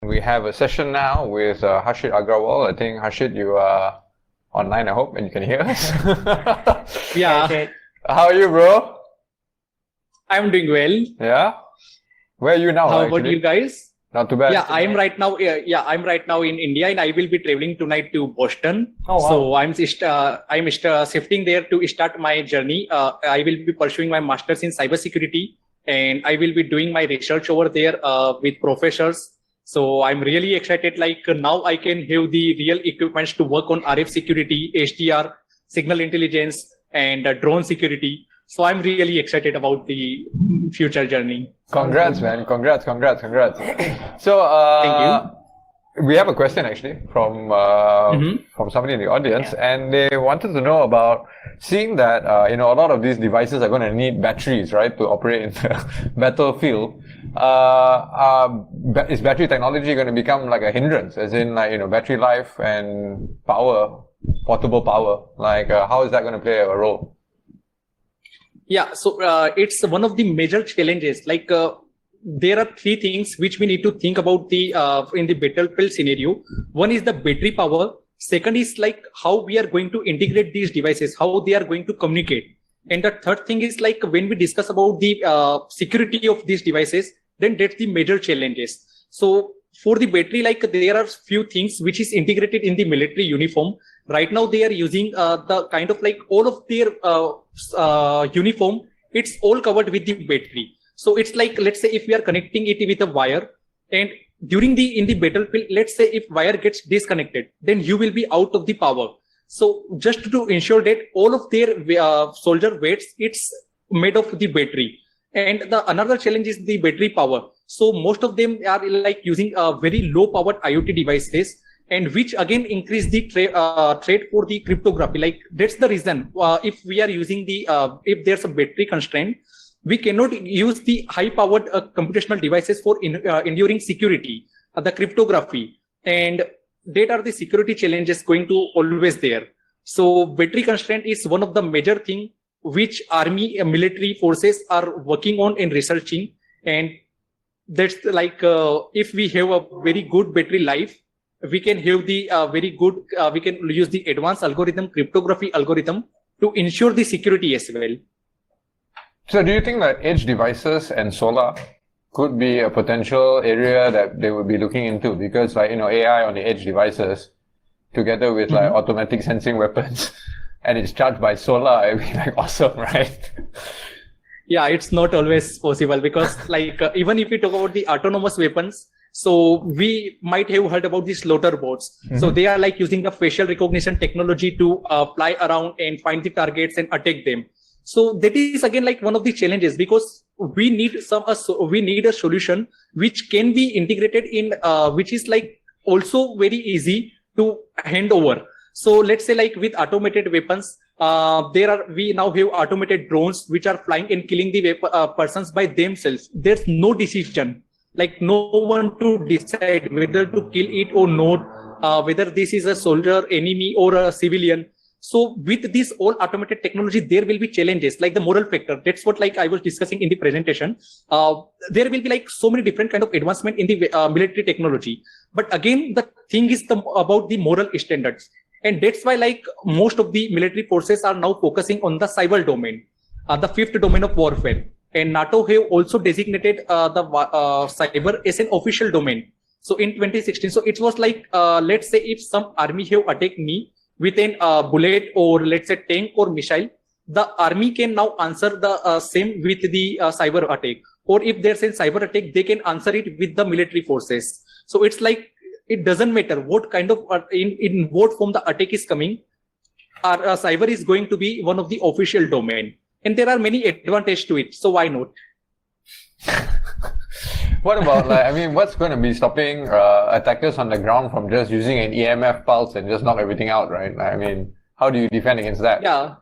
We have a session now with Harshit Agrawal. I think Harshit, you are online, I hope, and you can hear us. Yeah, How are you, bro? I'm doing well. Yeah? Where are you now, How actually? about you guys? Not too bad. Yeah, I'm right now. I'm right now in India, and I will be traveling tonight to Boston. Oh, wow. So I'm shifting there to start my journey. I will be pursuing my master's in cybersecurity, and I will be doing my research over there with professors. So I'm really excited. Like now, I can have the real equipments to work on RF security, HDR, signal intelligence, and drone security. So I'm really excited about the future journey. Congrats, man. Congrats. So, Thank you. we have a question actually from somebody in the audience, and they wanted to know about seeing that a lot of these devices are going to need batteries, right, to operate in the battlefield. Is battery technology going to become like a hindrance, as in battery life and power, portable power? Like, how is that going to play a role? Yeah, so it's one of the major challenges. Like there are three things which we need to think about the in the battlefield scenario. One is the battery power. Second is like how we are going to integrate these devices, how they are going to communicate. And the third thing is like when we discuss about the security of these devices, then that's the major challenges. So for the battery, like there are few things which is integrated in the military uniform. Right now they are using the kind of like all of their uniform, it's all covered with the battery. So it's like, let's say if we are connecting it with a wire, and in the battlefield, let's say if wire gets disconnected, then you will be out of the power. So just to ensure that all of their soldier weights, it's made of the battery. And the another challenge is the battery power. So most of them are like using very low powered IoT devices, and which again increase the threat for the cryptography. Like that's the reason if we are using the if there's a battery constraint, we cannot use the high powered computational devices for enduring security, the cryptography, and that are the security challenges going to always there. So battery constraint is one of the major thing which army military forces are working on and researching. And that's like if we have a very good battery life, we can have the very good we can use the advanced algorithm, cryptography algorithm, to ensure the security as well. So do you think that edge devices and solar could be a potential area that they would be looking into? Because like AI on the edge devices together with like automatic sensing weapons and it's charged by solar, it'd be like awesome, right? Yeah, it's not always possible because like even if we talk about the autonomous weapons, so we might have heard about the slaughter bots. So they are like using the facial recognition technology to fly around and find the targets and attack them. So that is again like one of the challenges, because we need a solution which can be integrated in which is like also very easy to hand over. So let's say like with automated weapons, we now have automated drones which are flying and killing the persons by themselves. There's no decision, like no one to decide whether to kill it or not, whether this is a soldier, enemy, or a civilian. So with this all automated technology, there will be challenges like the moral factor. That's what like I was discussing in the presentation. There will be like so many different kind of advancement in the military technology. But again, the thing is about the moral standards. And that's why like most of the military forces are now focusing on the cyber domain, the fifth domain of warfare. And NATO have also designated the cyber as an official domain. So in 2016, so it was like, let's say if some army have attacked me with a bullet or let's say tank or missile, the army can now answer the same with the cyber attack. Or if there's a cyber attack, they can answer it with the military forces. So it's like, it doesn't matter what kind of, in what form the attack is coming, our cyber is going to be one of the official domain. And there are many advantages to it. So why not? What about what's going to be stopping attackers on the ground from just using an EMF pulse and just knock everything out, right? How do you defend against that? Yeah.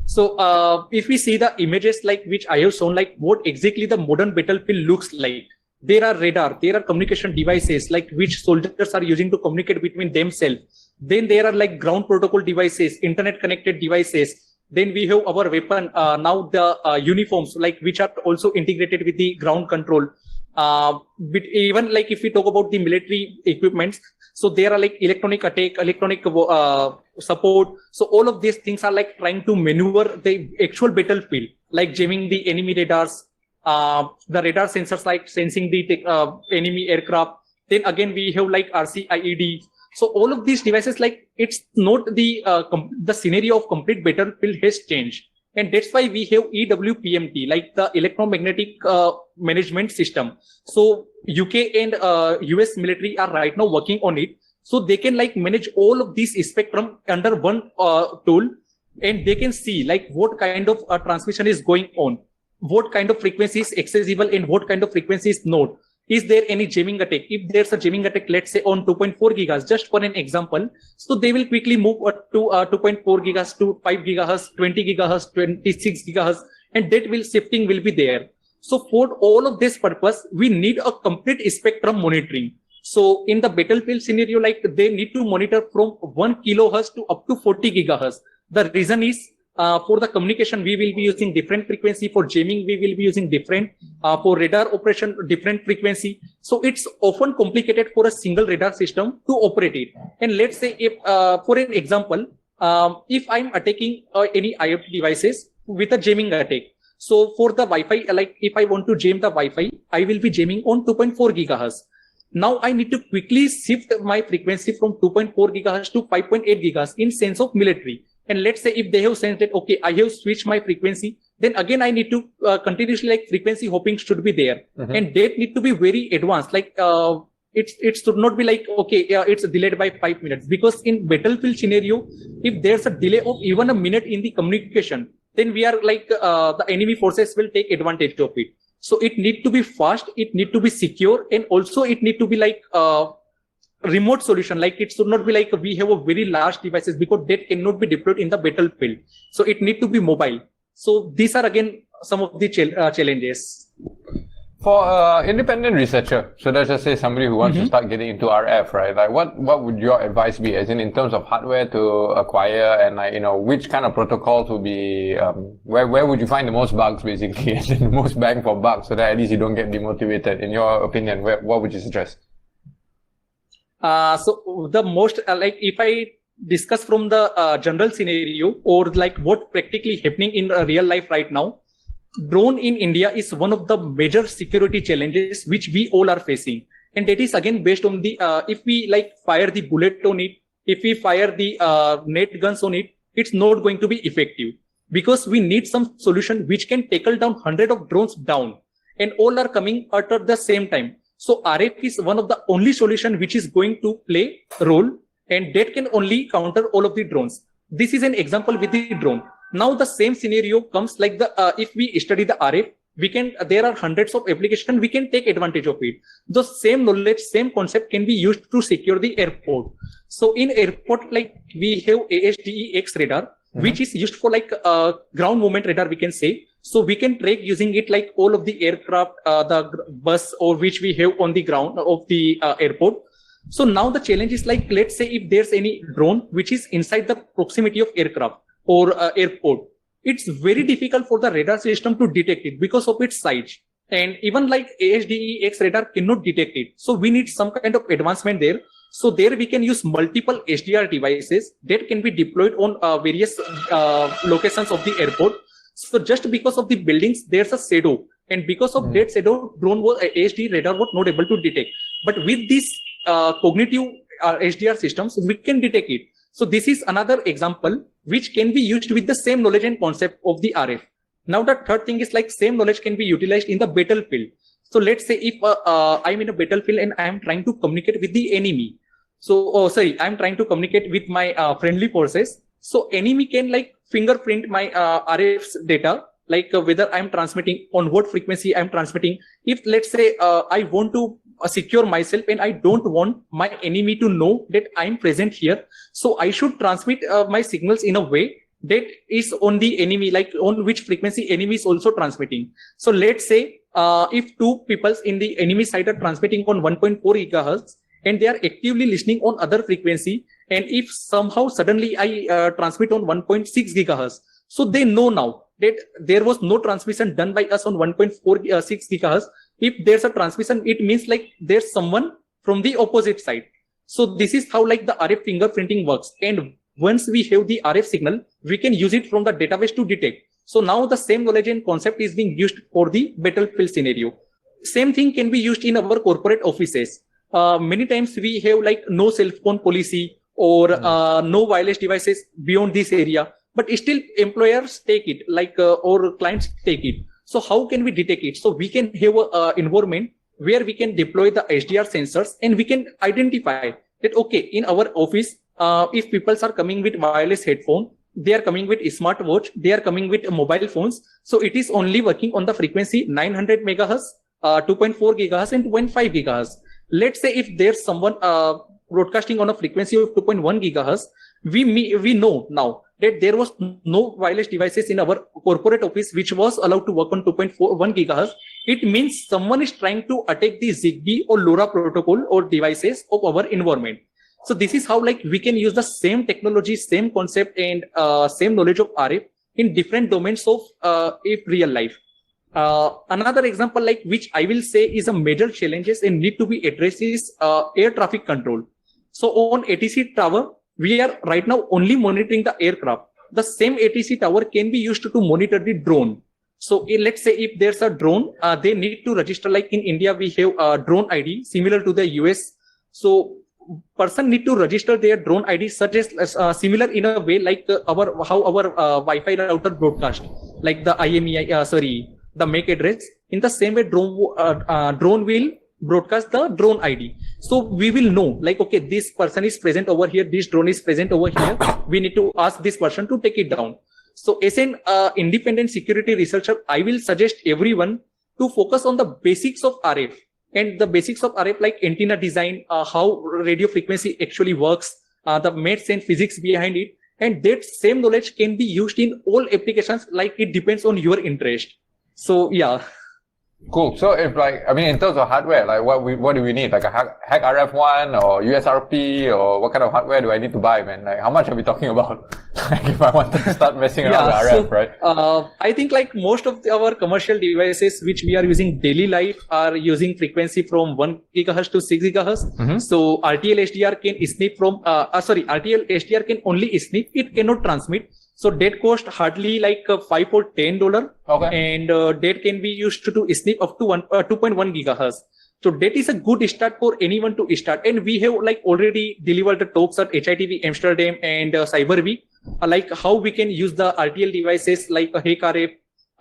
So if we see the images like which I have shown, like what exactly the modern battlefield looks like, there are radar, there are communication devices like which soldiers are using to communicate between themselves. Then there are like ground protocol devices, internet connected devices. Then we have our weapon, now the uniforms, like which are also integrated with the ground control. But even like if we talk about the military equipments, so there are like electronic attack, electronic support. So all of these things are like trying to maneuver the actual battlefield, like jamming the enemy radars, the radar sensors like sensing the enemy aircraft. Then again we have like RCIED. So all of these devices, like it's not the scenario of complete battlefield has changed. And that's why we have EWPMT, like the electromagnetic management system. So UK and US military are right now working on it. So they can like manage all of this spectrum under one tool, and they can see like what kind of transmission is going on, what kind of frequency is accessible and what kind of frequency is not. Is there any jamming attack? If there's a jamming attack, let's say on 2.4 gigahertz, just for an example, so they will quickly move to 2.4 gigahertz to 5 gigahertz, 20 gigahertz, 26 gigahertz, and that shifting will be there. So for all of this purpose, we need a complete spectrum monitoring. So in the battlefield scenario, like they need to monitor from 1 kilohertz to up to 40 gigahertz. The reason is, for the communication, we will be using different frequency. For jamming, we will be using different. For radar operation, different frequency. So it's often complicated for a single radar system to operate it. And let's say if, for an example, if I'm attacking any IoT devices with a jamming attack. So for the Wi-Fi, like if I want to jam the Wi-Fi, I will be jamming on 2.4 gigahertz. Now I need to quickly shift my frequency from 2.4 gigahertz to 5.8 gigahertz in sense of military. And let's say if they have sensed that, okay, I have switched my frequency, then again, I need to continuously like frequency hopping should be there. And that need to be very advanced. Like it should not be like, okay, it's delayed by 5 minutes, because in battlefield scenario, if there's a delay of even a minute in the communication, then we are like the enemy forces will take advantage of it. So it need to be fast, it need to be secure, and also it need to be like remote solution. Like it should not be like we have a very large devices, because that cannot be deployed in the battlefield. So it need to be mobile. So these are again some of the challenges. For independent researcher, so let's just say somebody who wants to start getting into RF, right? Like what would your advice be, as in terms of hardware to acquire, and like, you know, which kind of protocols would be, where would you find the most bugs basically, and the most bang for buck, so that at least you don't get demotivated? In your opinion, what would you suggest? So the most, like if I discuss from the general scenario, or like what practically happening in real life right now, drone in India is one of the major security challenges which we all are facing. And that is again based on the, if we like fire the bullet on it, if we fire the net guns on it, it's not going to be effective, because we need some solution which can tackle down 100 of drones down, and all are coming at the same time. So RF is one of the only solution which is going to play a role, and that can only counter all of the drones. This is an example with the drone. Now the same scenario comes like the, if we study the RF, we can, there are hundreds of applications, we can take advantage of it. The same knowledge, same concept can be used to secure the airport. So in airport, like we have ASDEX radar, which is used for like ground movement radar, we can say. So we can track using it like all of the aircraft, the bus or which we have on the ground of the airport. So now the challenge is like, let's say if there's any drone which is inside the proximity of aircraft or airport, it's very difficult for the radar system to detect it because of its size. And even like ASDEX radar cannot detect it. So we need some kind of advancement there. So there we can use multiple HDR devices that can be deployed on various locations of the airport. So just because of the buildings, there's a shadow. And because of that shadow, drone was HD radar was not able to detect. But with these cognitive HDR systems, we can detect it. So this is another example which can be used with the same knowledge and concept of the RF. Now the third thing is like same knowledge can be utilized in the battlefield. So let's say if I'm in a battlefield and I'm trying to communicate with the enemy. So, I'm trying to communicate with my friendly forces. So enemy can like fingerprint my RF's data, like whether I'm transmitting, on what frequency I'm transmitting. If let's say I want to secure myself and I don't want my enemy to know that I'm present here, so I should transmit my signals in a way that is on the enemy, like on which frequency enemy is also transmitting. So let's say if two people in the enemy side are transmitting on 1.4 gigahertz and they are actively listening on other frequency, and if somehow suddenly I transmit on 1.6 gigahertz, so they know now that there was no transmission done by us on 1.46 gigahertz. if there's a transmission, it means like there's someone from the opposite side. So this is how like the RF fingerprinting works. And once we have the RF signal, we can use it from the database to detect. So now the same knowledge and concept is being used for the battlefield scenario. Same thing can be used in our corporate offices. Many times we have like no cell phone policy or no wireless devices beyond this area, but still employers take it, like or clients take it. So how can we detect it? So we can have an environment where we can deploy the HDR sensors and we can identify that, okay, in our office, if people are coming with wireless headphone, they are coming with a smartwatch, they are coming with mobile phones. So it is only working on the frequency 900 megahertz, 2.4 gigahertz and 2.5 gigahertz. Let's say if there's someone broadcasting on a frequency of 2.1 gigahertz, we know now that there was no wireless devices in our corporate office which was allowed to work on 2.41 gigahertz. It means someone is trying to attack the Zigbee or LoRa protocol or devices of our environment. So this is how like we can use the same technology, same concept and same knowledge of RF in different domains of real life. Another example like which I will say is a major challenges and need to be addressed is air traffic control. So on ATC tower, we are right now only monitoring the aircraft. The same ATC tower can be used to monitor the drone. So let's say if there's a drone, they need to register, like in India, we have a drone ID similar to the US. So person need to register their drone ID such as similar in a way like how our Wi-Fi router broadcast, like the IMEI, the MAC address. In the same way, drone will broadcast the drone ID. So we will know like, okay, this person is present over here, this drone is present over here. We need to ask this person to take it down. So as an independent security researcher, I will suggest everyone to focus on the basics of RF. And the basics of RF like antenna design, how radio frequency actually works, the maths and physics behind it. And that same knowledge can be used in all applications, like it depends on your interest. So yeah. Cool. So if like, I mean, in terms of hardware, like what do we need? Like a hack RF1 or USRP, or what kind of hardware do I need to buy, man? Like how much are we talking about? Like if I wanted to start messing around with RF, right? I think like most of our commercial devices which we are using daily life are using frequency from 1 gigahertz to 6 gigahertz. Mm-hmm. So RTL HDR can snip from, RTL HDR can only snip, it cannot transmit. So that cost hardly like $5 or $10. Okay. And that can be used to snip up to 2.1 gigahertz. So that is a good start for anyone to start. And we have like already delivered the talks at HITV Amsterdam and Cyber Week, like how we can use the RTL devices like Hack RF,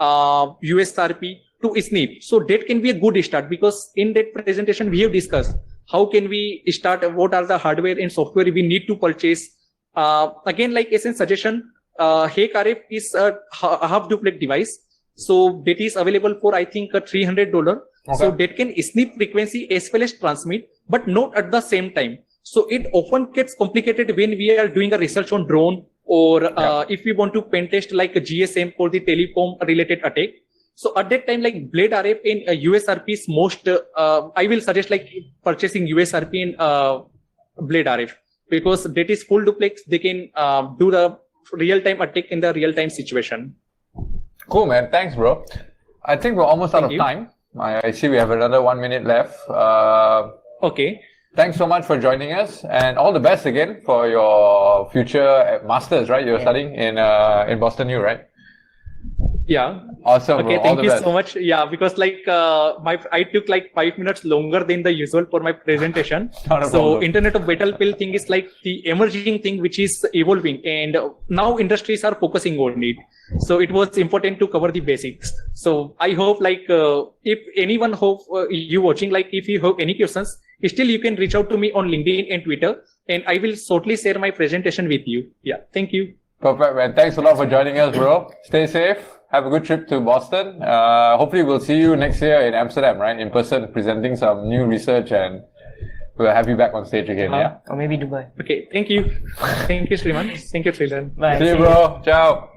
USRP to snip. So that can be a good start, because in that presentation we have discussed how can we start, what are the hardware and software we need to purchase. Again, like as a suggestion, Hack RF is a half duplex device. So that is available for I think $300. Okay. So that can snip frequency as well as transmit, but not at the same time. So it often gets complicated when we are doing a research on drone, or if we want to pen test like a GSM for the telecom related attack. So at that time, like Blade RF and USRP is most, I will suggest like purchasing USRP and Blade RF, because that is full duplex. They can do the real-time attack in the real-time situation. Cool, man. Thanks, bro. I think we're almost out of time. I see we have another 1 minute left. Okay. Thanks so much for joining us, and all the best again for your future masters, right? You're studying in Boston U, right? Yeah. Awesome. Okay, bro. thank you so much. Yeah, because like I took like 5 minutes longer than the usual for my presentation. So Internet of Battlefield thing is like the emerging thing which is evolving, and now industries are focusing on it. So it was important to cover the basics. So I hope like if anyone you watching, like if you have any questions, still you can reach out to me on LinkedIn and Twitter, and I will shortly share my presentation with you. Yeah, thank you. Perfect, man. Thanks a lot for joining us, bro. Stay safe. Have a good trip to Boston. Hopefully we'll see you next year in Amsterdam, right? In person, presenting some new research, and we'll have you back on stage again, yeah? Or maybe Dubai. Okay, thank you. Thank you, Sriman. Thank you, Srilan. Bye. See you, bro. Ciao.